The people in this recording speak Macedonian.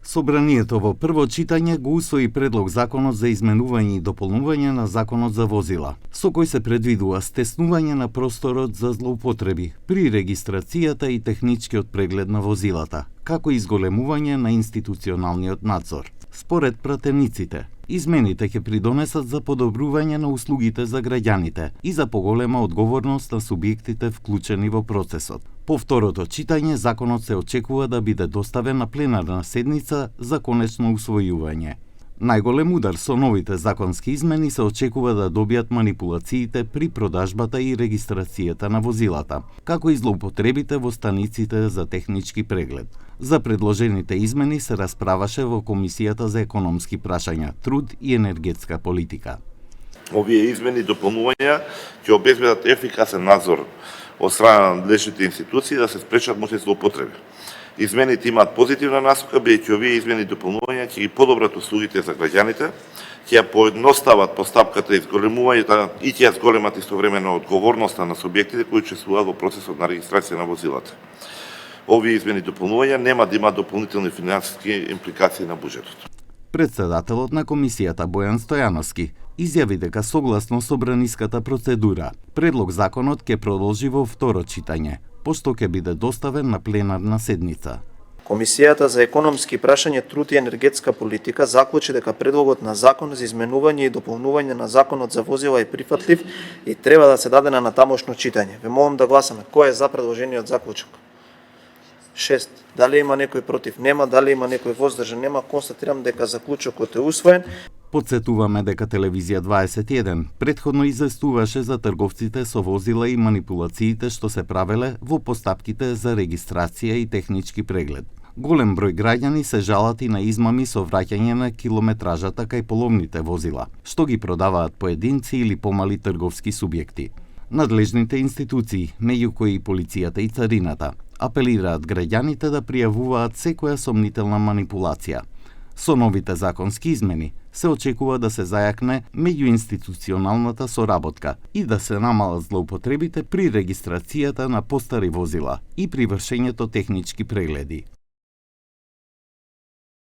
Собранието во прво читање го усвои предлог законот за изменување и дополнување на законот за возила, со кој се предвидува стеснување на просторот за злоупотреби при регистрацијата и техничкиот преглед на возилата, како и изголемување на институционалниот надзор. Според пратениците, измените ќе придонесат за подобрување на услугите за граѓаните и за поголема одговорност на субјектите вклучени во процесот. По второто читање, законот се очекува да биде доставен на пленарна седница за конечно усвојување. Најголем удар со новите законски измени се очекува да добијат манипулациите при продажбата и регистрацијата на возилата, како и злоупотребите во станиците за технички преглед. За предложените измени се расправаше во Комисијата за економски прашања, труд и енергетска политика. Овие измени и дополнувања ќе обезбедат ефикасен надзор од страна на надлежните институции да се спречат можни злоупотреби. Измените имаат позитивна насока, бидејќи овие измени и дополнувања ќе ги подобрат услугите за граѓаните, ќе ја поедностават постапката и зголемувањето и ќе ја зголемат истовремено одговорноста на субјектите кои учествуваат во процесот на регистрација на возилата. Овие измени и дополнувања нема да имаат дополнителни финансиски импликации на буџетот. Председателот на комисијата Бојан Стојановски изјави дека согласно собраниската процедура, предлог законот ќе продолжи во второ читање, пошто ќе биде доставен на пленарна седница. Комисијата за економски прашања, труд и енергетска политика заклучи дека предлогот на закон за изменување и дополнување на законот за возила е прифатлив и треба да се даде на тамошно читање. Ве молам да гласаме. Кој е за предложениот заклучок? 6. Дали има некој против? Нема. Дали има некој воздржан? Нема. Констатирам дека заклучокот е усвоен. Подсетуваме дека Телевизија 21 претходно известуваше за трговците со возила и манипулациите што се правеле во постапките за регистрација и технички преглед. Голем број граѓани се жалат и на измами со враќање на километражата кај половните возила, што ги продаваат поединци или помали трговски субјекти. Надлежните институции, меѓу кои и полицијата и царината, апелираат граѓаните да пријавуваат секоја сомнителна манипулација. Со новите законски измени се очекува да се зајакне меѓуинституционалната соработка и да се намалат злоупотребите при регистрацијата на постари возила и при вршењето технички прегледи.